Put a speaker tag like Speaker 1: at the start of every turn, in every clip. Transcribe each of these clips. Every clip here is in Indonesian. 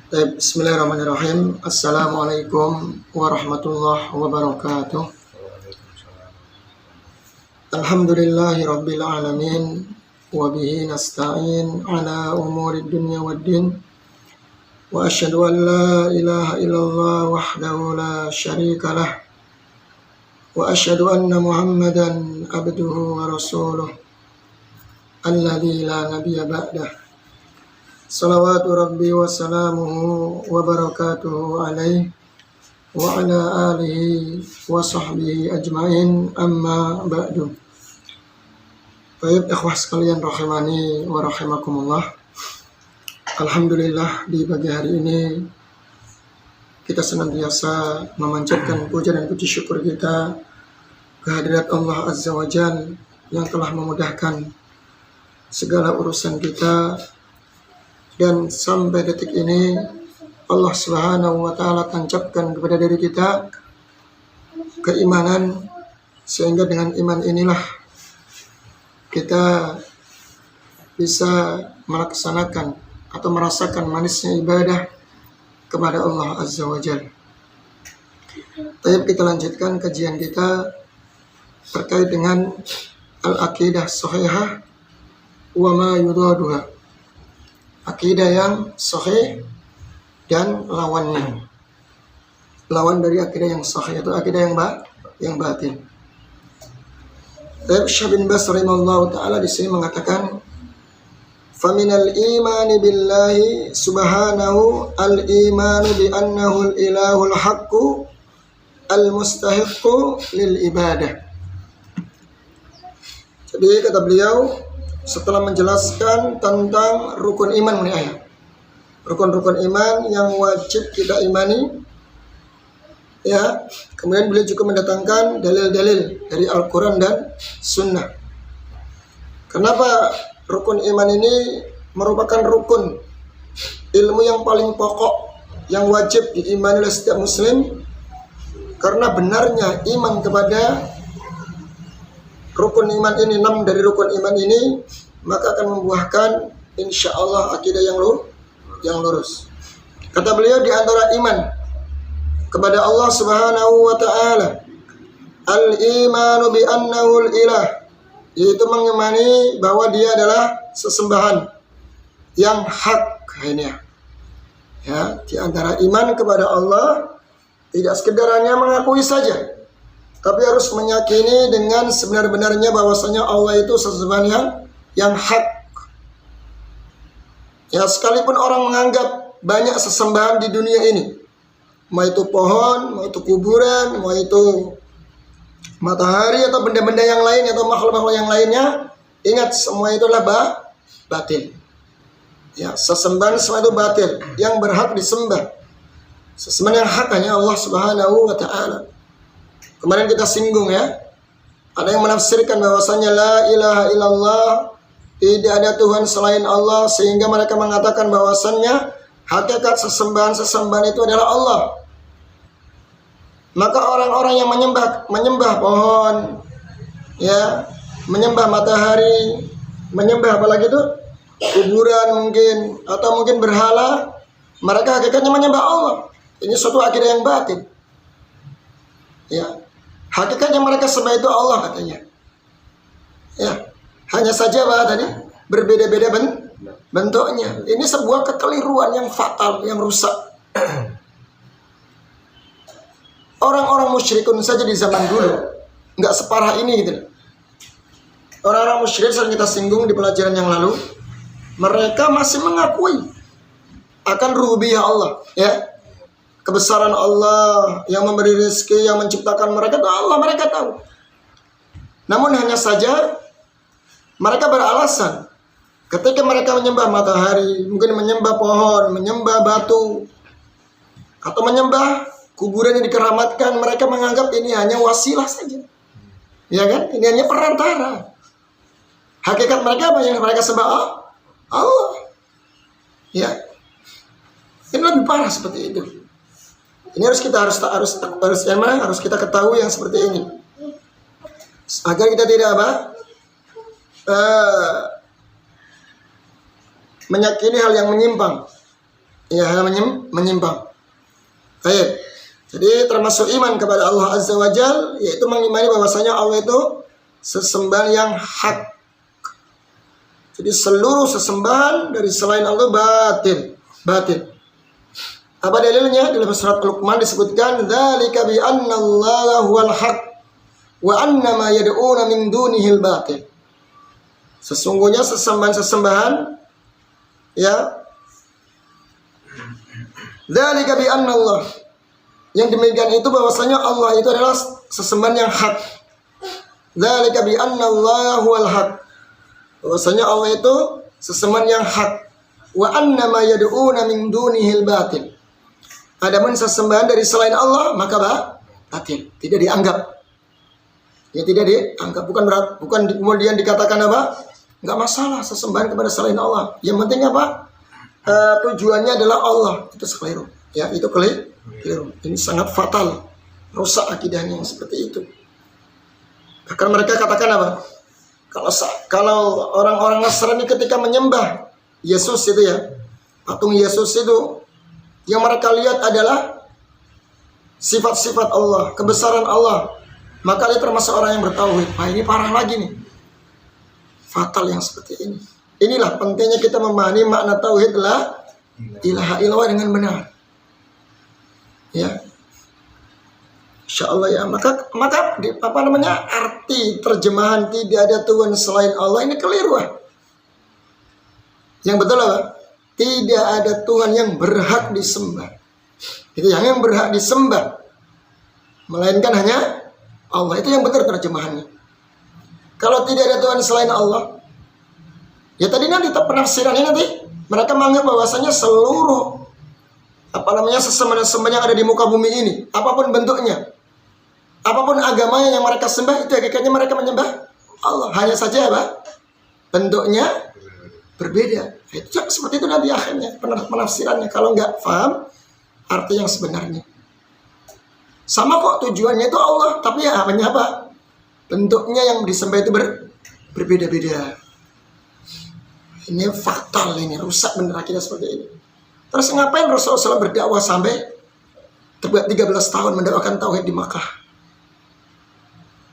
Speaker 1: Bismillahirrahmanirrahim. Assalamualaikum warahmatullahi wabarakatuh. Alhamdulillahi rabbil alamin. Wabihi nasta'in ala umuri dunya waddin. Wa asyhadu an la ilaha illallah wahdahu la syarika lah. Wa asyhadu anna Muhammadan abduhu wa rasuluh. Alladzi la nabiyya ba'dah. Salawatu Rabbi wa salamuhu wa barakatuhu alaih wa ala alihi wa sahbihi ajmain amma ba'du. Baik ikhwah sekalian rahimani wa rahimakumullah. Alhamdulillah di pagi hari ini kita senantiasa memanjatkan puja dan puji syukur kita kehadirat Allah Azza wa Jalla yang telah memudahkan segala urusan kita. Dan sampai detik ini Allah Subhanahu wa Ta'ala tancapkan kepada diri kita keimanan, sehingga dengan iman inilah kita bisa melaksanakan atau merasakan manisnya ibadah kepada Allah Azza wa Jalla. Baik, kita lanjutkan kajian kita terkait dengan al-aqidah sahihah wa ma yudaduha. Akidah yang sahih dan lawannya. Lawan dari akidah yang sahih itu akidah yang batil. Syekh bin Baz rahimahullah taala di sini mengatakan, "Faminal imani billahi subhanahu al-imanu bi annahu al-ilahul haqqu al-mustahiqqu lil ibadah." Jadi kata beliau, setelah menjelaskan tentang rukun iman ini ayat, rukun-rukun iman yang wajib kita imani, ya. Kemudian beliau juga mendatangkan dalil-dalil dari Al-Quran dan Sunnah. Kenapa rukun iman ini merupakan rukun ilmu yang paling pokok yang wajib diimani oleh setiap muslim? Karena benarnya iman kepada rukun iman ini, 6 dari rukun iman ini, maka akan membuahkan insya Allah akidah yang lurus. Kata beliau, di antara iman kepada Allah Subhanahu wa Ta'ala, al-imanu bi annahu al-ilah, yaitu mengimani bahwa dia adalah sesembahan yang hak. Ini ya, di antara iman kepada Allah tidak sekedar hanya mengakui saja, tapi harus meyakini dengan sebenar-benarnya bahwasanya Allah itu sesembahan yang hak. Ya, sekalipun orang menganggap banyak sesembahan di dunia ini, mau itu pohon, mau itu kuburan, mau itu matahari atau benda-benda yang lain atau makhluk-makhluk yang lainnya, ingat semua itulah batil. Ya, sesembahan semua itu batil, yang berhak disembah, sesembahan yang hak hanya Allah Subhanahu wa Ta'ala. Kemarin kita singgung ya, ada yang menafsirkan bahwasanya la ilaha illallah, tidak ada Tuhan selain Allah, sehingga mereka mengatakan bahwasannya hakikat sesembahan itu adalah Allah. Maka orang-orang yang menyembah pohon, ya, menyembah matahari, menyembah apalagi itu kuburan mungkin, atau mungkin berhala, mereka hakikatnya menyembah Allah. Ini suatu akidah yang batil. Ya, hakikatnya mereka sembah itu Allah katanya. Ya, hanya saja tadi berbeda-beda bentuknya. Ini sebuah kekeliruan yang fatal, yang rusak. Orang-orang musyrikun saja di zaman dulu nggak separah ini gitu. Orang-orang musyrik yang kita singgung di pelajaran yang lalu, mereka masih mengakui akan rububiyah Allah, ya. Kebesaran Allah yang memberi rezeki, yang menciptakan mereka, itu Allah, mereka tahu. Namun hanya saja mereka beralasan ketika mereka menyembah matahari, mungkin menyembah pohon, menyembah batu, atau menyembah kuburan yang dikeramatkan, mereka menganggap ini hanya wasilah saja. Ya kan? Ini hanya perantara. Hakikat mereka apa yang mereka sembah? Allah. Ya. Ini lebih parah seperti itu. Ini harus kita ketahui yang seperti ini, agar kita tidak meyakini hal yang menyimpang. Ya, menyimpang. Baik. Jadi termasuk iman kepada Allah Azza wa Jal, yaitu mengimani bahwasanya Allah itu sesembahan yang hak. Jadi seluruh sesembahan dari selain Allah batil. Apa dalilnya? Dalam surat Luqman disebutkan, "Dzalika bi anna Allaha huwal haq wa anna ma yad'una min dunihil batil." Sesungguhnya sesembahan ya. Dzalika bi anna Allah. Yang demikian itu bahwasanya Allah itu adalah sesembahan yang hak. Dzalika bi anna Allah huwal haq. Bahwasanya Allah itu sesembahan yang hak. Wa anna ma yad'una min dunihil batil. Adapun sesembahan dari selain Allah maka batil, tidak dianggap. Ya tidak dianggap, bukan kemudian dikatakan apa? Enggak masalah sesembahan kepada selain Allah. Yang penting apa? Tujuannya adalah Allah. Itu keliru. Ya, itu keliru. Ini sangat fatal, rusak akidahnya yang seperti itu. Bahkan mereka katakan apa? Kalau orang-orang Nasrani ketika menyembah Yesus itu ya, patung Yesus itu, yang mereka lihat adalah sifat-sifat Allah, kebesaran Allah, maka dia termasuk orang yang bertauhid. Nah, ini parah lagi nih, fatal yang seperti ini. Inilah pentingnya kita memahami makna tauhid la ilaha illallah dengan benar. Ya, insyaallah ya. Maka arti terjemahan tidak ada Tuhan selain Allah ini keliru. Yang betul apa? Tidak ada Tuhan yang berhak disembah. Itu yang berhak disembah, melainkan hanya Allah. Itu yang benar terjemahannya. Kalau tidak ada Tuhan selain Allah, ya tadi nanti penafsirannya nanti mereka menganggap bahwasanya seluruh sesembahan yang ada di muka bumi ini, apapun bentuknya, apapun agamanya yang mereka sembah, itu hakikatnya mereka menyembah Allah. Hanya saja apa? Bentuknya berbeda. Itu seperti itu nanti akhirnya penafsirannya. Kalau nggak paham arti yang sebenarnya, sama kok tujuannya itu Allah, tapi ya apa? Bentuknya yang disembah itu berbeda-beda. Ini fatal, ini rusak bener akidah seperti ini. Terus ngapain Rasulullah SAW berdakwah sampai 13 tahun mendakwakan tauhid di Makkah?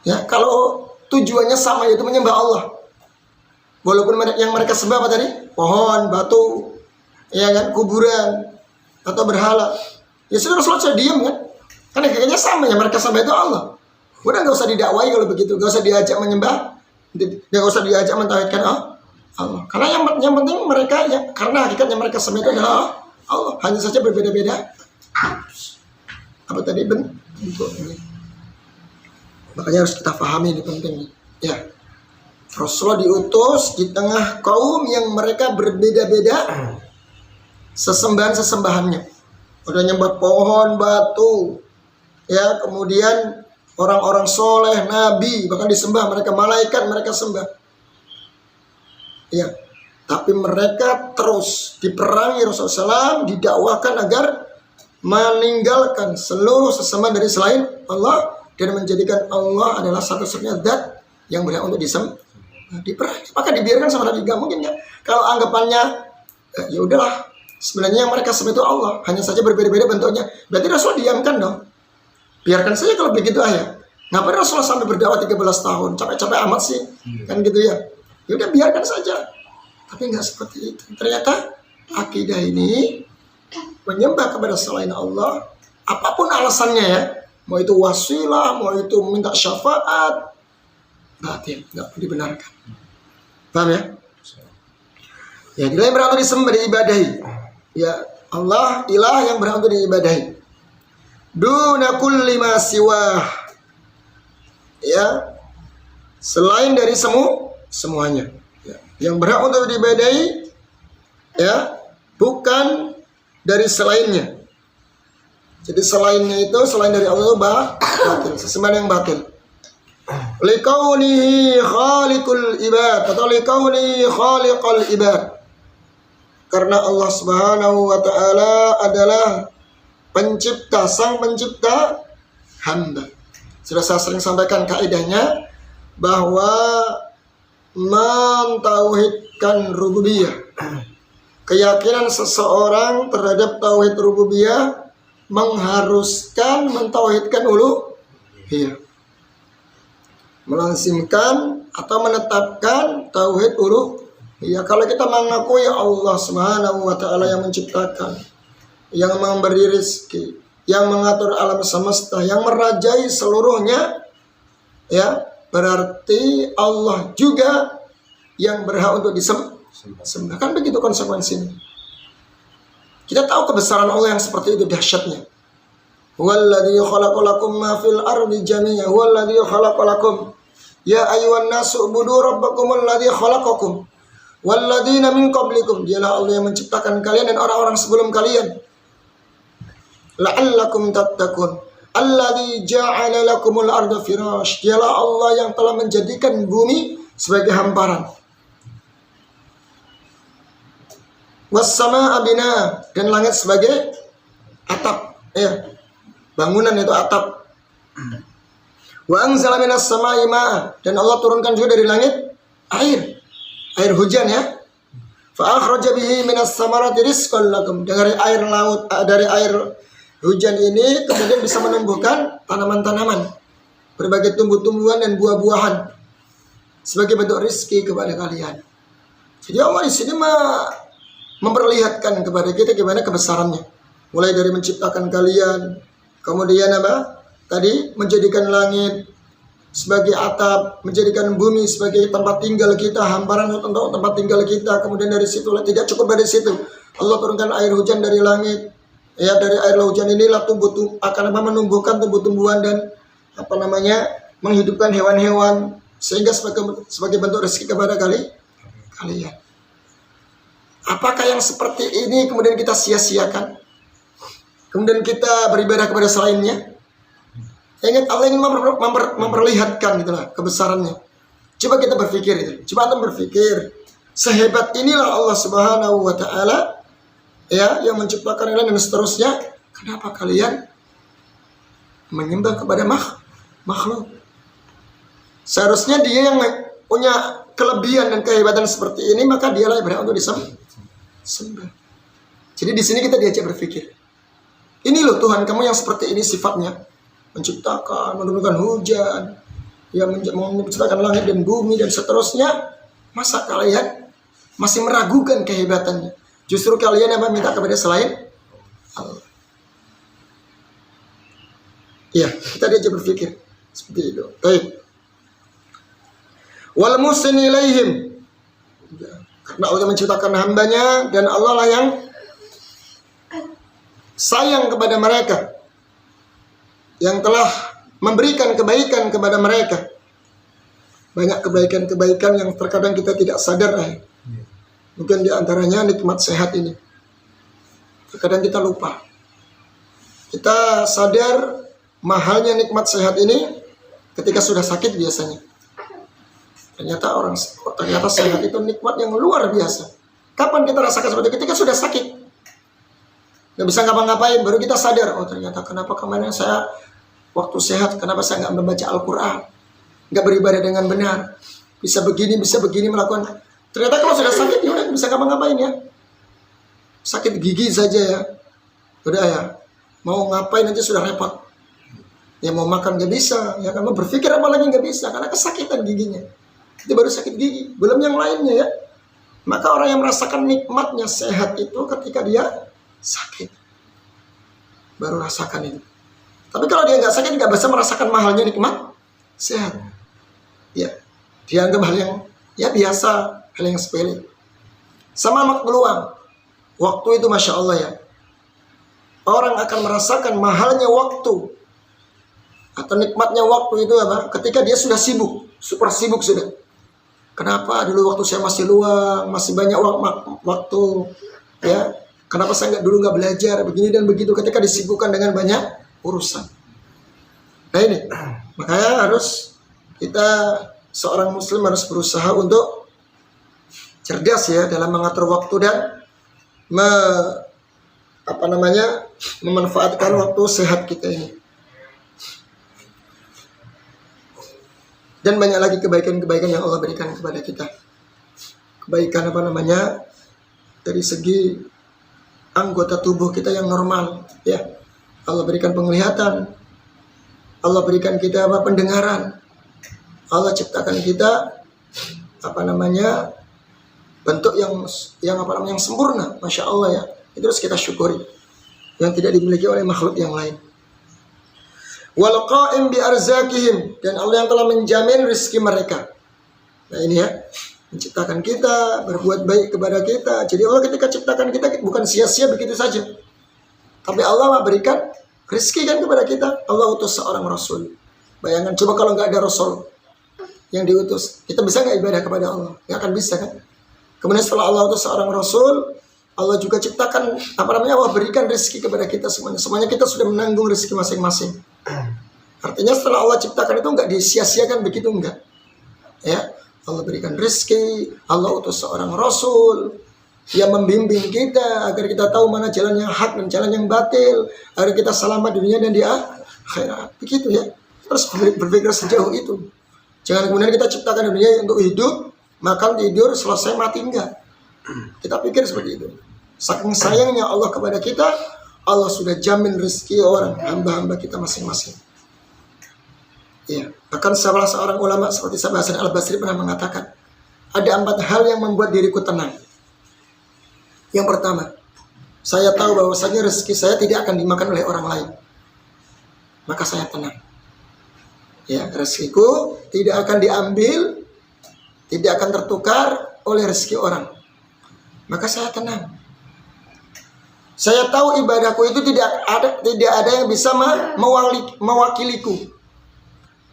Speaker 1: Ya, kalau tujuannya sama, yaitu menyembah Allah. Walaupun yang mereka sembah apa tadi? Pohon, batu, ya kan, kuburan atau berhala. Ya sudah, Rasulullah SAW diam kan? Karena kayaknya sama, yang mereka sembah itu Allah. Udah nggak usah didakwai kalau begitu, nggak usah diajak menyembah, nggak usah diajak mentauhidkan Allah. Karena yang penting mereka ya, karena hakikatnya mereka sembah itu adalah Allah, hanya saja berbeda-beda. Apa tadi bentuknya? Makanya harus kita pahami ini penting. Ya, Rasulullah diutus di tengah kaum yang mereka berbeda-beda sesembahannya. Udah nyembah pohon, batu, ya, kemudian orang-orang soleh, nabi, bahkan disembah mereka, malaikat mereka sembah. Ya. Tapi mereka terus diperangi Rasulullah SAW, didakwakan agar meninggalkan seluruh sesembahan dari selain Allah dan menjadikan Allah adalah satu-satunya zat yang berhak untuk diperangi. Maka dibiarkan sama Nabi, gak mungkin ya. Kalau anggapannya ya udahlah, sebenarnya yang mereka sembah itu Allah, hanya saja berbeda-beda bentuknya. Berarti Rasul diamkan dong. Biarkan saja kalau begitu ya. Ngapain Rasulullah sampai berdakwah 13 tahun? Capek-capek amat sih. Kan gitu ya. Ya udah biarkan saja. Tapi nggak seperti itu. Ternyata akidah ini menyembah kepada selain Allah, apapun alasannya ya, mau itu wasilah, mau itu minta syafaat, batil, nggak dibenarkan. Paham ya? Ya, dia yang berhak untuk disembah, diibadahi. Ya, Allah ilah yang berhak untuk diibadahi. Duna kulli ma siwah. Ya, selain dari semuanya. Yang berhak untuk diibadahi ya, bukan dari selainnya. Jadi selainnya itu, selain dari Allah, batil, sesembahan yang batil. Liqaunihi khaliqul ibad atau liqaunihi khaliqal ibad. Karena Allah Subhanahu wa taala adalah pencipta, sang pencipta hamba. Sudah saya sering sampaikan kaidahnya bahwa mentauhidkan rububiyah keyakinan seseorang terhadap tauhid rububiyah mengharuskan mentauhidkan uluhiyah, melazimkan atau menetapkan tauhid uluhiyah. Kalau kita mengakui Allah Subhanahu wa taala yang menciptakan, yang memberi rezeki, yang mengatur alam semesta, yang merajai seluruhnya, ya, berarti Allah juga yang berhak untuk disembah. Kan begitu konsekuensinya. Kita tahu kebesaran Allah yang seperti itu dahsyatnya. Huwallazi khalaqalakum ma fil ardi jami'an, huwallazi khalaqalakum ya ayyuhan nasu ubudu rabbakumul ladzi khalaqakum walladzina min qablikum. Dialah Allah yang menciptakan kalian dan orang-orang sebelum kalian. La'allakum tattaqun. Alladzi ja'ala lakumul arda firash. Dialah Allah yang telah menjadikan bumi sebagai hamparan. Was-samaa'a bina, dan langit sebagai atap, ya. Bangunan itu atap. Wa anzala minas samaa'i ma'a, dan Allah turunkan juga dari langit air hujan, ya. Fa akhraja bihi minas samarati rizqan lakum. Dari air laut, dari air hujan ini kemudian bisa menumbuhkan tanaman-tanaman, berbagai tumbuh-tumbuhan dan buah-buahan sebagai bentuk rizki kepada kalian. Jadi Allah di sini memperlihatkan kepada kita gimana kebesarannya. Mulai dari menciptakan kalian, kemudian apa? Tadi menjadikan langit sebagai atap, menjadikan bumi sebagai tempat tinggal kita, hamparan untuk tempat tinggal kita. Kemudian dari situ tidak cukup dari situ, Allah turunkan air hujan dari langit. Ya, dari air hujan inilah akan menumbuhkan tumbuh-tumbuhan dan menghidupkan hewan-hewan sehingga sebagai bentuk rezeki kepada kalian. Apakah yang seperti ini kemudian kita sia-siakan? Kemudian kita beribadah kepada selainnya? Ingat, Allah ingin memperlihatkan itulah kebesarannya. Coba kita berpikir itu. Coba antum berpikir, sehebat inilah Allah Subhanahu wa taala, ya, yang menciptakan kalian dan seterusnya. Kenapa kalian menyembah kepada makhluk? Seharusnya dia yang punya kelebihan dan kehebatan seperti ini, maka dialah yang berhak untuk disembah. Jadi di sini kita diajak berpikir. Ini loh Tuhan kamu yang seperti ini sifatnya, menciptakan, menurunkan hujan, yang menciptakan langit dan bumi dan seterusnya. Masa kalian masih meragukan kehebatannya? Justru kalian yang meminta kepada selain Allah. Ya, kita diajak berpikir seperti itu. Baik. Wal muhsin ilaihim. Karena Allah menciptakan hambanya dan Allah lah yang sayang kepada mereka, yang telah memberikan kebaikan kepada mereka. Banyak kebaikan-kebaikan yang terkadang kita tidak sadar. Mungkin diantaranya nikmat sehat ini. Terkadang kita lupa. Kita sadar mahalnya nikmat sehat ini ketika sudah sakit biasanya. Ternyata sehat itu nikmat yang luar biasa. Kapan kita rasakan seperti itu? Ketika sudah sakit, nggak bisa ngapa-ngapain, baru kita sadar. Oh ternyata kenapa kemarin saya waktu sehat, kenapa saya nggak membaca Al-Quran, nggak beribadah dengan benar, bisa begini melakukan. Ternyata kalau sudah sakit ya udah nggak bisa ngapa-ngapain ya. Sakit gigi saja ya, udah ya. Mau ngapain aja sudah repot. Ya mau makan nggak bisa, ya kan mau berpikir apa lagi nggak bisa karena kesakitan giginya. Itu baru sakit gigi, belum yang lainnya ya. Maka orang yang merasakan nikmatnya sehat itu ketika dia sakit, baru rasakan itu. Tapi kalau dia nggak sakit, nggak bisa merasakan mahalnya nikmat sehat. Ya, dianggap hal yang ya biasa, hal yang sepele. Sama peluang waktu itu, masya Allah ya. Orang akan merasakan mahalnya waktu atau nikmatnya waktu itu apa? Ketika dia sudah sibuk, super sibuk sudah. Kenapa dulu waktu saya masih luang, masih banyak waktu, ya? Kenapa saya nggak belajar begini dan begitu? Ketika disibukkan dengan banyak urusan. Nah ini, makanya harus kita seorang Muslim harus berusaha untuk cerdas ya dalam mengatur waktu dan memanfaatkan waktu sehat kita ini. Dan banyak lagi kebaikan-kebaikan yang Allah berikan kepada kita. Kebaikan dari segi anggota tubuh kita yang normal, ya. Allah berikan penglihatan, Allah berikan kita pendengaran, Allah ciptakan kita bentuk yang sempurna, masya Allah ya. Itu harus kita syukuri, yang tidak dimiliki oleh makhluk yang lain. Wal qa'im bi arzakihim, dan Allah yang telah menjamin rezeki mereka. Nah ini ya, menciptakan kita, berbuat baik kepada kita. Jadi Allah ketika ciptakan kita bukan sia-sia begitu saja, tapi Allah berikan rezeki kan kepada kita. Allah utus seorang Rasul. Bayangkan coba kalau nggak ada Rasul yang diutus, kita bisa nggak ibadah kepada Allah? Nggak akan bisa kan? Kemudian setelah Allah utus seorang Rasul, Allah juga ciptakan Allah berikan rezeki kepada kita semuanya. Semuanya kita sudah menanggung rezeki masing-masing. Artinya setelah Allah ciptakan itu nggak disia-siakan begitu, enggak. Ya, Allah berikan rezeki, Allah utus seorang Rasul yang membimbing kita agar kita tahu mana jalan yang hak dan jalan yang batil, agar kita selamat dunia dan di akhirat. Begitu ya. Terus berpikir sejauh itu. Jangan kemudian kita ciptakan dunia untuk hidup, makan, tidur, selesai, mati, enggak. Kita pikir seperti itu. Saking sayangnya Allah kepada kita, Allah sudah jamin rezeki orang, hamba-hamba kita masing-masing. Ya, bahkan salah seorang ulama seperti Syekh Hasan Al-Basri pernah mengatakan, ada 4 hal yang membuat diriku tenang. Yang pertama, saya tahu bahwasanya rezeki saya tidak akan dimakan oleh orang lain, maka saya tenang. Ya, rezekiku tidak akan diambil, tidak akan tertukar oleh rezeki orang, maka saya tenang. Saya tahu ibadahku itu tidak ada yang bisa mewakiliku.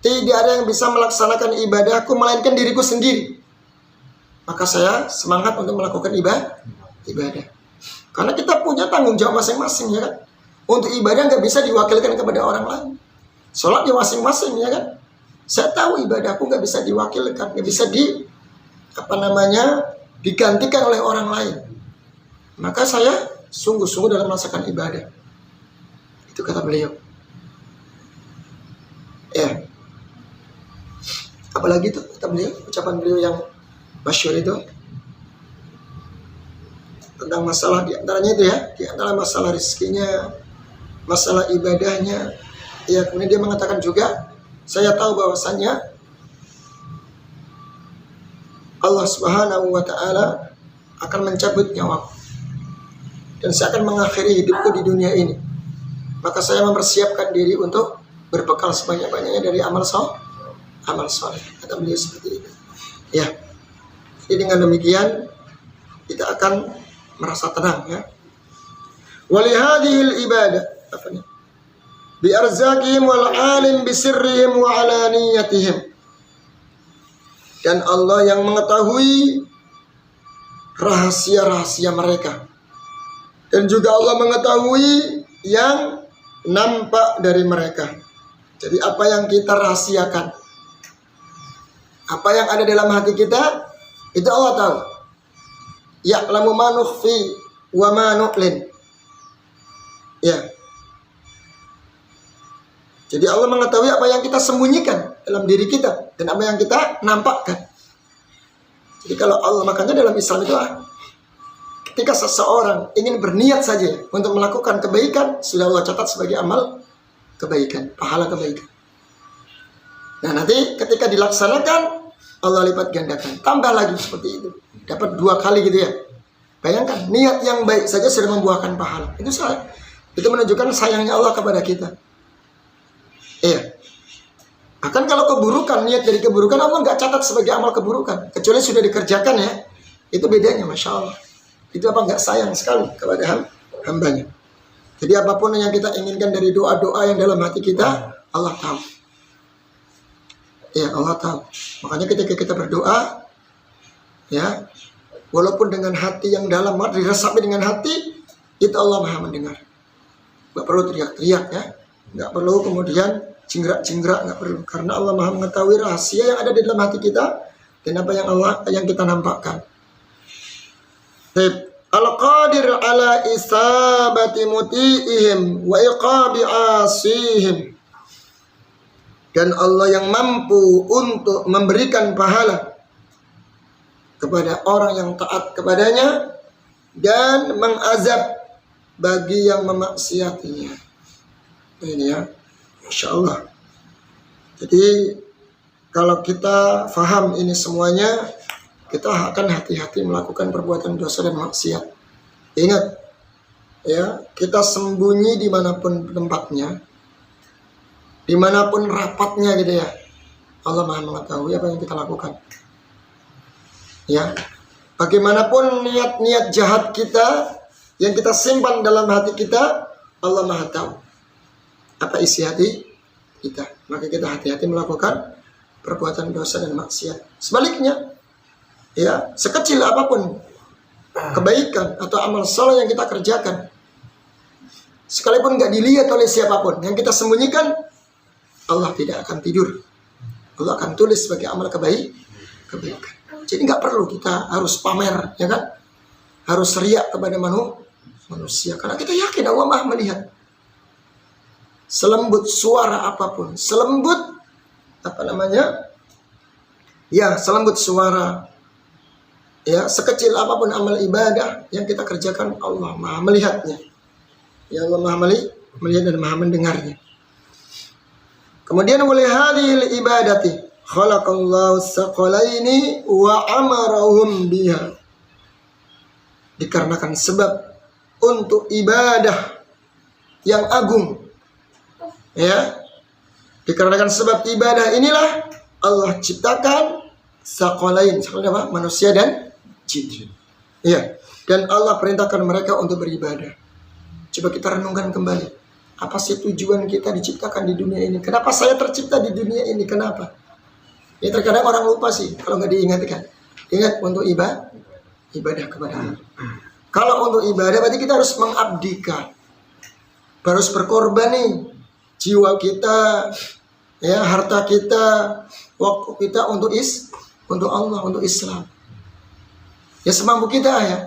Speaker 1: Tidak ada yang bisa melaksanakan ibadahku melainkan diriku sendiri. Maka saya semangat untuk melakukan ibadah. Karena kita punya tanggung jawab masing-masing, ya kan. Untuk ibadah nggak bisa diwakilkan kepada orang lain. Sholat ya masing-masing, ya kan. Saya tahu ibadahku nggak bisa diwakilkan, nggak bisa digantikan oleh orang lain. Maka saya sungguh-sungguh dalam melaksanakan ibadah. Itu kata beliau. Ya. Apalagi itu kata beliau, ucapan beliau yang masyhur itu tentang masalah diantaranya itu ya, diantara masalah rezekinya, masalah ibadahnya. Ya, kemudian dia mengatakan juga, saya tahu bahwasannya Allah Subhanahu wa Ta'ala akan mencabut nyawaku dan saya akan mengakhiri hidupku di dunia ini. Maka saya mempersiapkan diri untuk berbekal sebanyak-banyaknya dari amal soleh. Kata beliau seperti itu. Ya. Jadi dengan demikian kita akan merasa tenang, ya. Walihadihil ibadah bi arzakihim wal alim bi sirrihim wa alaniyatihim. Dan Allah yang mengetahui rahasia-rahasia mereka. Dan juga Allah mengetahui yang nampak dari mereka. Jadi apa yang kita rahasiakan, apa yang ada dalam hati kita, itu Allah tahu. Ya'lamu ma nukhfi wa ma nu'lin. Ya. Jadi Allah mengetahui apa yang kita sembunyikan dalam diri kita dan apa yang kita nampakkan. Jadi kalau Allah, makanya dalam Islam itu ketika seseorang ingin berniat saja untuk melakukan kebaikan, sudah Allah catat sebagai amal kebaikan, pahala kebaikan. Nah nanti ketika dilaksanakan, Allah lipat gandakan, tambah lagi seperti itu, dapat 2 kali gitu ya. Bayangkan, niat yang baik saja sudah membuahkan pahala. Itu menunjukkan sayangnya Allah kepada kita. Iya. Bahkan kalau keburukan, niat dari keburukan Allah nggak catat sebagai amal keburukan, kecuali sudah dikerjakan, ya. Itu bedanya, masya Allah. Itu nggak sayang sekali kepada hambanya. Jadi apapun yang kita inginkan dari doa-doa yang dalam hati kita, Allah tahu. Ya, Allah tahu. Makanya ketika kita berdoa, ya, walaupun dengan hati yang dalam, diresapi dengan hati, itu Allah Maha mendengar. Nggak perlu teriak-teriak, ya. Nggak perlu kemudian cingrak-cingrak, nggak perlu. Karena Allah Maha mengetahui rahasia yang ada di dalam hati kita dan apa yang kita nampakkan. Al-qadir ala isabati muti'ihim wa iqabi asihim. Dan Allah yang mampu untuk memberikan pahala kepada orang yang taat kepadanya dan mengazab bagi yang memaksiatinya. Ini ya, Masya Allah. Jadi kalau kita faham ini semuanya, kita akan hati-hati melakukan perbuatan dosa dan maksiat. Ingat, ya, kita sembunyi dimanapun tempatnya, dimanapun rapatnya gitu ya. Allah Maha mengetahui apa yang kita lakukan. Ya, bagaimanapun niat-niat jahat kita yang kita simpan dalam hati kita, Allah Maha tahu apa isi hati kita. Maka kita hati-hati melakukan perbuatan dosa dan maksiat. Sebaliknya, ya, sekecil apapun kebaikan atau amal saleh yang kita kerjakan, sekalipun nggak dilihat oleh siapapun, yang kita sembunyikan, Allah tidak akan tidur. Allah akan tulis sebagai amal kebaikan. Jadi nggak perlu kita harus pamer, ya kan? Harus riak kepada manusia, karena kita yakin Allah Maha melihat. Selembut suara apapun, selembut selembut suara, ya, sekecil apapun amal ibadah yang kita kerjakan, Allah Maha melihatnya. Ya, Allah Maha melihat dan Maha mendengarnya. Kemudian oleh hadhil ibadati khalaqallahu saqalaini wa amarahum biha. Dikarenakan sebab untuk ibadah yang agung, ya, dikarenakan sebab ibadah inilah Allah ciptakan saqalain, apa? Manusia dan jin. Ya, dan Allah perintahkan mereka untuk beribadah. Coba kita renungkan kembali. Apa sih tujuan kita diciptakan di dunia ini? Kenapa saya tercipta di dunia ini? Kenapa? Ya, terkadang orang lupa sih kalau nggak diingatkan. Ingat untuk ibadah kepada Allah. Kalau untuk ibadah berarti kita harus mengabdikan. Harus berkorban nih. Jiwa kita, ya, harta kita, waktu kita untuk Allah, untuk Islam. Ya, semampu kita ya.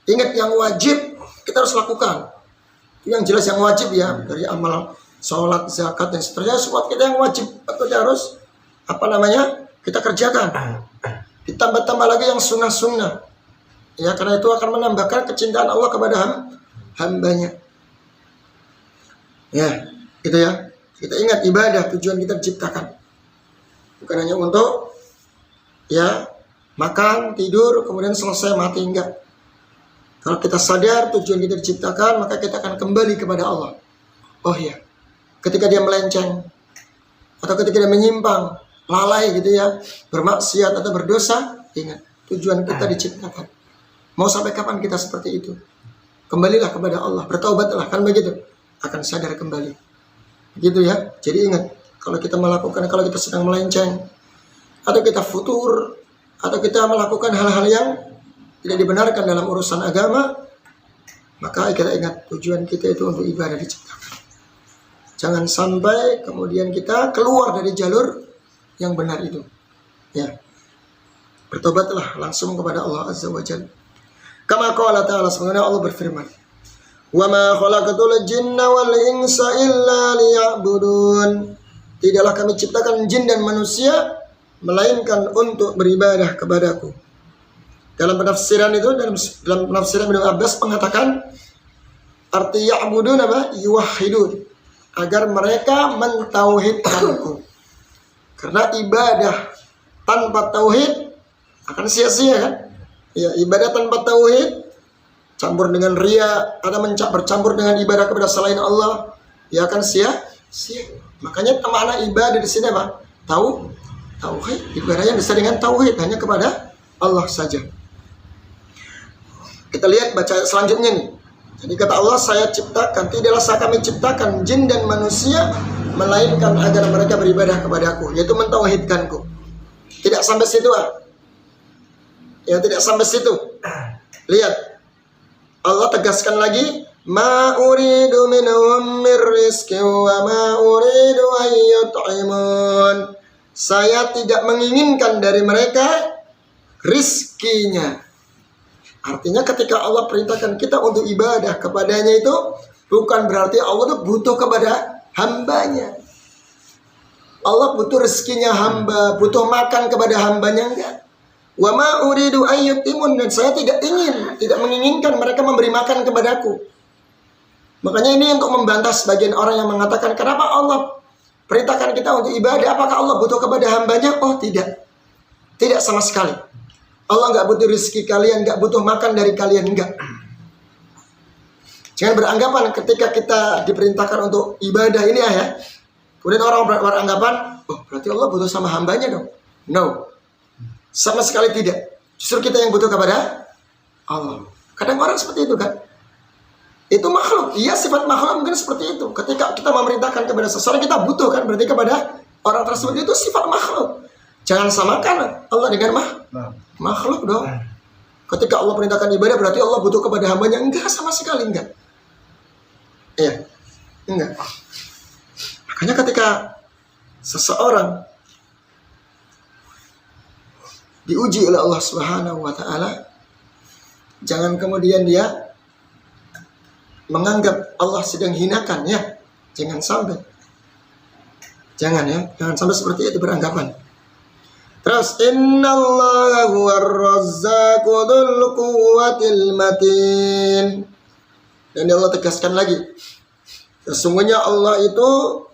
Speaker 1: Ingat yang wajib kita harus lakukan. Yang jelas yang wajib ya, dari amal sholat, zakat dan seterusnya. Semua kita yang wajib kita harus kita kerjakan. Ditambah-tambah lagi yang sunnah-sunnah, ya, karena itu akan menambahkan kecintaan Allah kepada hambanya. Ya, gitu ya. Kita ingat ibadah, tujuan kita diciptakan bukan hanya untuk, ya, makan, tidur, kemudian selesai mati, enggak. Kalau kita sadar tujuan kita diciptakan, maka kita akan kembali kepada Allah. Oh ya, ketika dia melenceng atau ketika dia menyimpang, lalai gitu ya, bermaksiat atau berdosa, ingat tujuan kita diciptakan. Mau sampai kapan kita seperti itu? Kembalilah kepada Allah, bertaubatlah, kan begitu, akan sadar kembali. Gitu ya. Jadi ingat, kalau kita sedang melenceng, atau kita futur, atau kita melakukan hal-hal yang tidak dibenarkan dalam urusan agama, maka kita ingat tujuan kita itu untuk ibadah diciptakan. Jangan sampai kemudian kita keluar dari jalur yang benar itu. Ya. Bertobatlah langsung kepada Allah Azza wa Jalla. Kama qala ta'ala, sebenarnya Allah berfirman, "Wa ma khalaqatul jinna wal insa illa liya'budun." Tidaklah kami ciptakan jin dan manusia melainkan untuk beribadah kepadaku. Dalam penafsiran itu, dalam penafsiran Ibnu Abbas mengatakan arti ya'budun apa? Yuwahhidun, agar mereka mentauhidkanku. Karena ibadah tanpa tauhid akan sia-sia kan? Ya, ibadah tanpa tauhid campur dengan riya atau bercampur dengan ibadah kepada selain Allah, ya akan sia-sia. Makanya makna ibadah di sini apa? Tauhid. Ibadahnya bisa dengan tauhid, hanya kepada Allah saja. Kita lihat baca selanjutnya nih. Jadi kata Allah, saya ciptakan, tidaklah kami ciptakan jin dan manusia melainkan agar mereka beribadah kepadaku, yaitu mentauhidkanku. Tidak sampai situ, ya, tidak sampai situ. Lihat, Allah tegaskan lagi, ma uridu minhum min rizqin wa ma uridu an yut'imun. Saya tidak menginginkan dari mereka rizkinya. Artinya ketika Allah perintahkan kita untuk ibadah kepadanya itu bukan berarti Allah itu butuh kepada hambanya. Allah butuh rezekinya hamba, butuh makan kepada hambanya, enggak. Wa ma uridu ayyutimun, dan saya tidak menginginkan mereka memberi makan kepadaku. Makanya ini untuk membantah sebagian orang yang mengatakan, kenapa Allah perintahkan kita untuk ibadah? Apakah Allah butuh kepada hambanya? Oh tidak. Tidak sama sekali. Allah nggak butuh rezeki kalian, nggak butuh makan dari kalian, enggak. Jangan beranggapan ketika kita diperintahkan untuk ibadah ini ya, kemudian orang beranggapan, oh berarti Allah butuh sama hambanya dong. No. Sama sekali tidak. Justru kita yang butuh kepada Allah. Kadang orang seperti itu kan. Itu makhluk. Iya, sifat makhluk mungkin seperti itu. Ketika kita memerintahkan kepada seseorang, kita butuh kan. Berarti kepada orang tersebut itu sifat makhluk. Jangan samakan Allah dengan makhluk dong. Ketika Allah perintahkan ibadah, berarti Allah butuh kepada hambanya. Enggak, sama sekali enggak. Iya, enggak. Makanya ketika seseorang diuji oleh Allah Subhanahu wa Ta'ala, jangan kemudian dia menganggap Allah sedang hinakan ya. Jangan sampai. Jangan sampai seperti itu beranggapan. Terus innallaha huwar razzaqu dzul quwwatil matin. Dan Allah tegaskan lagi, sesungguhnya Allah itu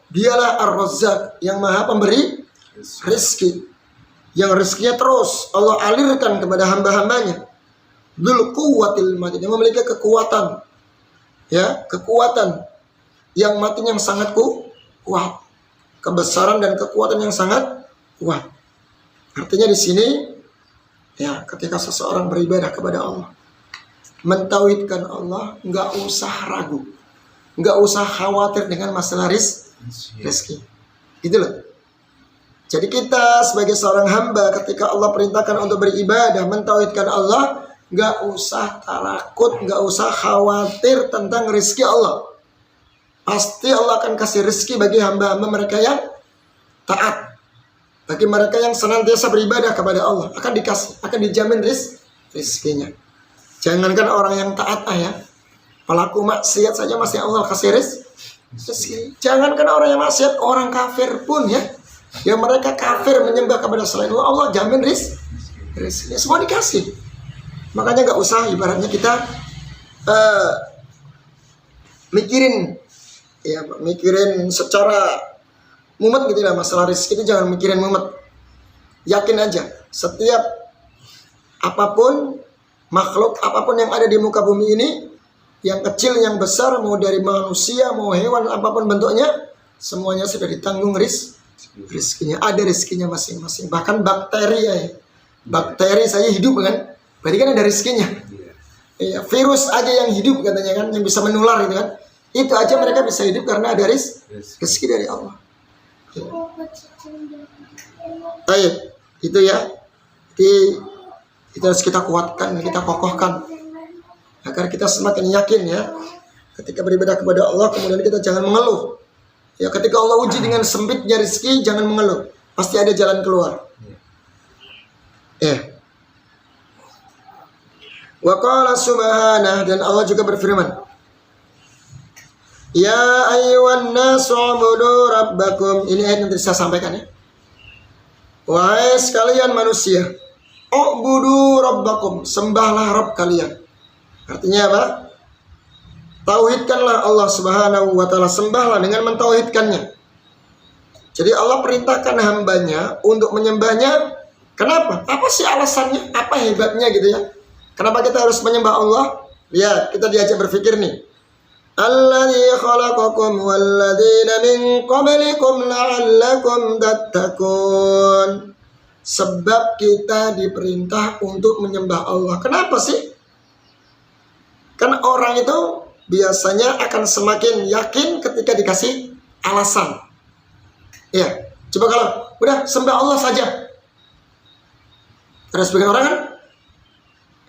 Speaker 1: dialah Ar-Razzaq, yang maha pemberi rezeki, yang rezekinya terus Allah alirkan kepada hamba-hambanya. Dzul quwwatil matin, yang memiliki kekuatan, ya, kekuatan yang matin, yang sangat kuat, kebesaran dan kekuatan yang sangat kuat. Artinya di sini, ya, ketika seseorang beribadah kepada Allah, mentauhidkan Allah, nggak usah ragu, nggak usah khawatir dengan masalah rezeki. Gitu loh. Jadi kita sebagai seorang hamba, ketika Allah perintahkan untuk beribadah, mentauhidkan Allah, nggak usah takut, nggak usah khawatir tentang rezeki Allah. Pasti Allah akan kasih rezeki bagi hamba-hamba mereka yang taat. Bagi mereka yang senantiasa beribadah kepada Allah, akan dikasih, akan dijamin rezekinya. Jangankan orang yang taat ya, pelaku maksiat saja masih Allah kasih rezeki. Jangankan orang yang maksiat, orang kafir pun ya, yang mereka kafir menyembah kepada selain Allah, Allah jamin rezekinya, semua dikasih. Makanya nggak usah ibaratnya kita mikirin secara mumet gitu lah masalah rezeki itu. Jangan mikirin mumet. Yakin aja, setiap apapun makhluk apapun yang ada di muka bumi ini, yang kecil yang besar, mau dari manusia mau hewan apapun bentuknya, semuanya sudah ditanggung rezekinya. Ada rezekinya masing-masing. Bahkan bakteri ya, bakteri saya hidup kan, berarti kan ada rezekinya. Ya, virus aja yang hidup katanya kan, yang bisa menular itu kan, itu aja mereka bisa hidup karena ada rezeki dari Allah. Baik, itu ya. Jadi itu harus kita kuatkan, kita kokohkan agar kita semakin yakin ya. Ketika beribadah kepada Allah, kemudian kita jangan mengeluh. Ya, ketika Allah uji dengan sempitnya rezeki, jangan mengeluh. Pasti ada jalan keluar. Wa qala subhanahu, dan Allah juga berfirman, ya ayyuhan nasu ubudu rabbakum. Ini ayat yang tadi saya sampaikan ya. Wahai sekalian manusia, ubudu rabbakum, sembahlah Rabb kalian. Artinya apa? Tauhidkanlah Allah Subhanahu wa Ta'ala, sembahlah dengan mentauhidkannya. Jadi Allah perintahkan hambanya untuk menyembahnya. Kenapa? Apa sih alasannya? Apa hebatnya gitu ya? Kenapa kita harus menyembah Allah? Lihat, kita diajak berpikir nih. Alladzi khalaqakum walladzina min qablikum la'allakum tattaqun. Sebab kita diperintah untuk menyembah Allah. Kenapa sih? Kan orang itu biasanya akan semakin yakin ketika dikasih alasan. Ya, coba kalau udah sembah Allah saja. Terus sebagian orang kan,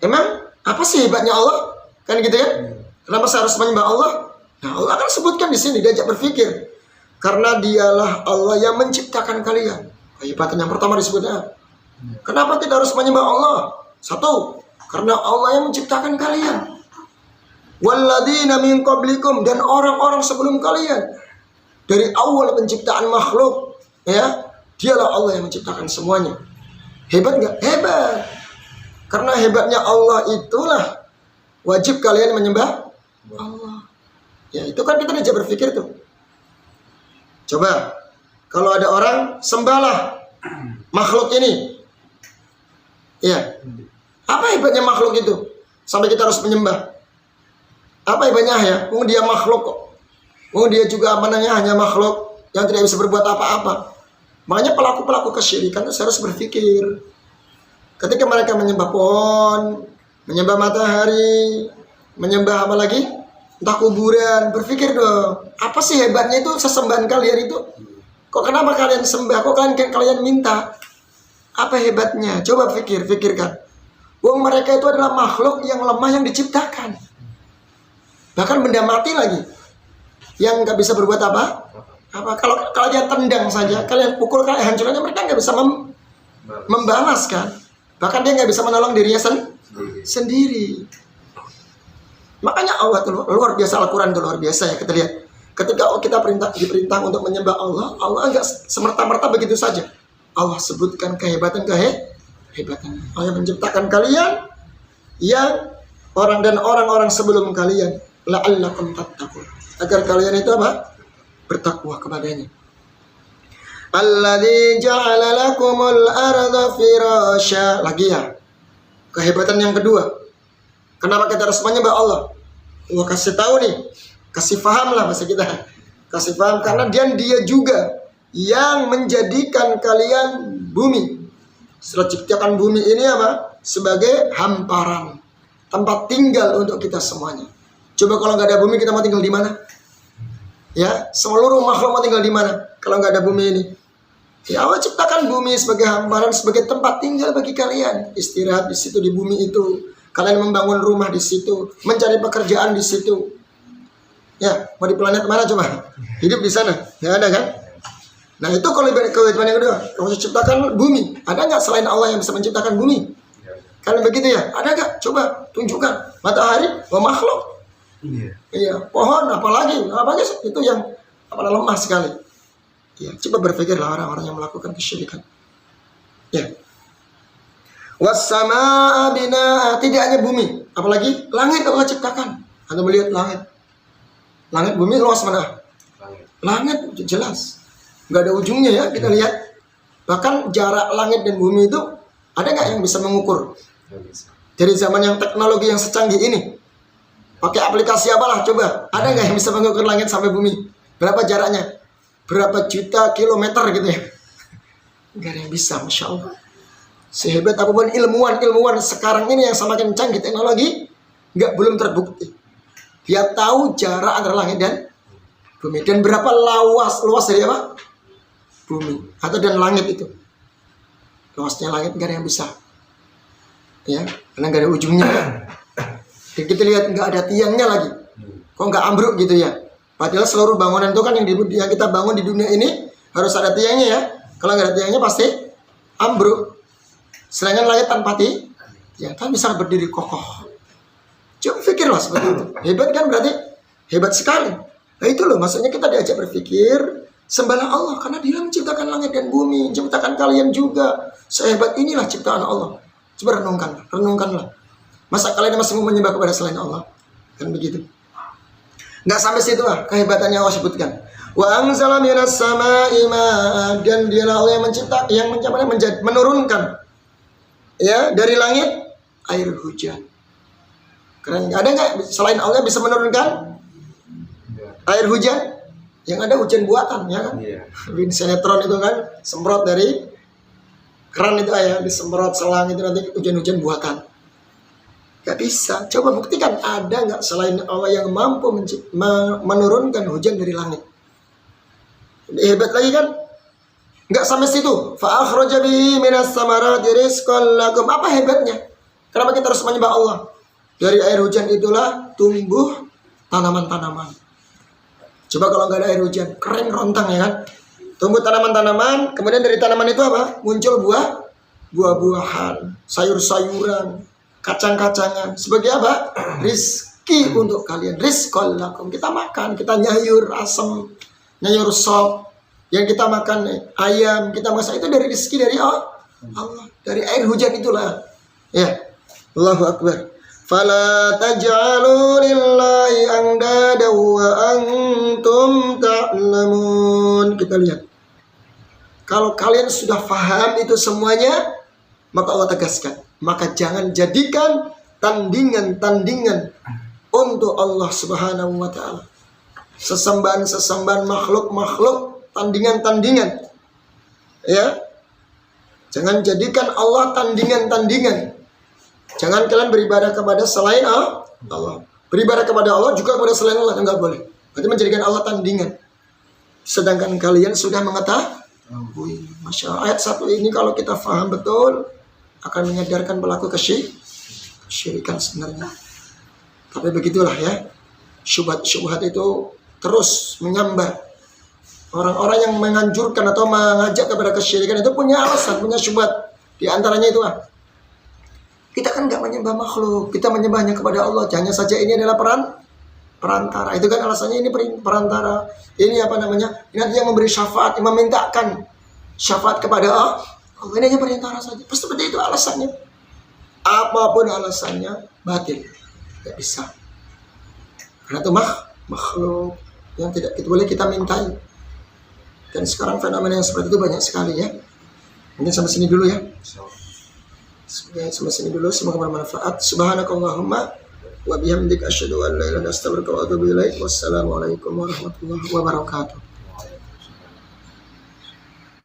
Speaker 1: emang apa sih hebatnya Allah? Kan gitu ya? Kenapa saya harus menyembah Allah? Nah, Allah akan sebutkan di sini, diajak berpikir. Karena dialah Allah yang menciptakan kalian. Kehebatan yang pertama disebutnya. Kenapa kita harus menyembah Allah? Satu, karena Allah yang menciptakan kalian. Walladzina min qablikum, dan orang-orang sebelum kalian. Dari awal penciptaan makhluk, ya, dialah Allah yang menciptakan semuanya. Hebat nggak? Hebat. Karena hebatnya Allah itulah wajib kalian menyembah Allah. Ya itu kan kita diajak berpikir tuh. Coba kalau ada orang sembahlah makhluk ini. Ya. Apa hebatnya makhluk itu? Sampai kita harus menyembah. Apa hebatnya ya? Dia makhluk kok. Dia juga hanya makhluk yang tidak bisa berbuat apa-apa. Makanya pelaku-pelaku kesyirikan itu harus berpikir. Ketika mereka menyembah pohon, menyembah matahari, menyembah apa lagi? Entah kuburan, berpikir dong. Apa sih hebatnya itu sesembahan kalian itu? Kok kenapa kalian sembah? Kok kalian minta? Apa hebatnya? Coba pikirkan. Mereka itu adalah makhluk yang lemah yang diciptakan. Bahkan benda mati lagi. Yang nggak bisa berbuat apa? Kalau kalian tendang saja, kalian pukul, kalian hancur aja, mereka nggak bisa membalas kan? Bahkan dia nggak bisa menolong dirinya sendiri. Makanya Allah itu luar biasa, Al-Quran itu luar biasa ya. Kita lihat, ketika kita diperintah untuk menyembah Allah, Allah nggak semerta-merta begitu saja. Allah sebutkan kehebatan. Allah menciptakan kalian yang orang sebelum kalian, la'allakum tattaqun, agar kalian itu apa? Bertakwa kepadanya. Alladzi ja'ala lakumul arda firasya. Lagi ya. Kehebatan yang kedua. Kenapa kita harus menyembah Allah? Allah kasih tahu nih. Kasih paham lah bahasa kita. Kasih paham karena dia juga yang menjadikan kalian bumi. Setelah ciptakan bumi ini apa? Sebagai hamparan. Tempat tinggal untuk kita semuanya. Coba kalau nggak ada bumi kita mau tinggal di mana? Ya, seluruh makhluk mau tinggal di mana kalau nggak ada bumi ini? Ya, Allah ciptakan bumi sebagai hamparan, sebagai tempat tinggal bagi kalian. Istirahat di situ, di bumi itu. Kalian membangun rumah di situ, mencari pekerjaan di situ. Ya, mau di planet mana coba? Hidup di sana, nggak ada kan? Nah itu kewajiban yang kedua. Kamu ciptakan bumi. Ada nggak selain Allah yang bisa menciptakan bumi? Kalian begitu ya? Ada nggak? Coba tunjukkan. Matahari, makhluk. Iya, pohon apalagi itu yang lemah sekali. Ya, coba berpikirlah orang-orang yang melakukan kesyirikan. Ya. Was-samaa'a binaa'a, tidak hanya bumi, apalagi langit Allah ciptakan. Anda melihat langit. Langit bumi luas mana? Langit jelas. Nggak ada ujungnya ya, kita lihat. Bahkan jarak langit dan bumi itu ada nggak yang bisa mengukur? Dari zaman yang teknologi yang secanggih ini. Pakai aplikasi apalah coba. Ada nggak yang bisa mengukur langit sampai bumi? Berapa jaraknya? Berapa juta kilometer gitu ya? Nggak ada yang bisa, Masya Allah. Sehebat apapun ilmuwan sekarang ini yang semakin canggih teknologi, belum terbukti. Dia tahu jarak antara langit dan bumi. Dan berapa luas dari apa? Bumi. Atau dan langit itu. Luasnya langit nggak ada yang bisa. Ya, karena nggak ada ujungnya. Dan kita lihat nggak ada tiangnya lagi. Kok nggak ambruk gitu ya? Padahal seluruh bangunan itu kan yang kita bangun di dunia ini harus ada tiangnya ya. Kalau nggak ada tiangnya pasti ambruk. Sedangkan langit tanpa tiang, ya kan bisa berdiri kokoh. Coba pikirlah seperti itu. Hebat kan berarti? Hebat sekali. Nah itu loh maksudnya kita diajak berpikir. Sembahlah Allah karena Dia menciptakan langit dan bumi, menciptakan kalian juga. Sehebat inilah ciptaan Allah. Coba renungkanlah. Masa kalian masih mau menyembah kepada selain Allah? Kan begitu. Nggak sampai situ lah kehebatannya Allah sebutkan. Wa anzala minas samaa'i ma'an, dan Dialah Allah yang menurunkan ya dari langit air hujan. Keren. Ada nggak selain Allah bisa menurunkan air hujan? Yang ada hujan buatan ya kan? Di sinetron itu kan semprot dari keran itu ya, disemprot selang itu nanti hujan-hujan buatan. Gak bisa. Coba buktikan ada nggak selain Allah yang mampu menurunkan hujan dari langit. Hebat lagi kan? Nggak sampai situ. Fa akhraja bihi minas samarati rizqan lakum. Apa hebatnya? Kenapa kita harus menyembah Allah? Dari air hujan itulah tumbuh tanaman-tanaman. Coba kalau nggak ada air hujan, kering rontang ya kan? Tumbuh tanaman-tanaman, kemudian dari tanaman itu apa? Muncul buah-buahan, sayur-sayuran, kacang-kacangan. Sebagai apa? Rizki untuk kalian. Rizqan lakum. Kita makan, kita nyayur asam, nyayur sop. Yang kita makan ayam, kita masak itu dari rizki dari Allah. Dari air hujan itulah. Ya. Allahu Akbar. Fala taj'alu lillahi andada wa antum ta'lamun. Kita lihat. Kalau kalian sudah faham itu semuanya, maka Allah tegaskan, maka jangan jadikan tandingan-tandingan untuk Allah Subhanahu wa taala. Sesembahan-sesembahan makhluk-makhluk, tandingan-tandingan. Ya. Jangan jadikan Allah tandingan-tandingan. Jangan kalian beribadah kepada selain Allah. Beribadah kepada Allah juga kepada selain Allah, enggak boleh. Berarti menjadikan Allah tandingan. Sedangkan kalian sudah mengetahui. Masya Allah, ayat 1 ini kalau kita faham betul akan menyadarkan pelaku kesyirikan sebenarnya. Tapi begitulah ya. Syubhat-syubhat itu terus menyambar. Orang-orang yang menganjurkan atau mengajak kepada kesyirikan itu punya alasan, punya syubhat. Di antaranya itu kita kan nggak menyembah makhluk, kita menyembahnya kepada Allah. Hanya saja ini adalah perantara. Itu kan alasannya, ini perantara. Ini apa namanya? Ini nanti yang memberi syafaat, yang memintakan syafaat kepada Allah. Ini hanya perantara saja. Seperti itu alasannya. Apapun alasannya, batil. Tidak bisa. Karena itu makhluk yang tidak boleh kita mintai. Dan sekarang fenomena yang seperti itu banyak sekali ya. Mungkin sampai sini dulu ya. Sampai sini dulu, semoga bermanfaat. Subhanakallahumma wa bihamdika asyhadu an la ilaha illa anta astaghfiruka wa atubu ilaik. Wassalamualaikum warahmatullahi wabarakatuh.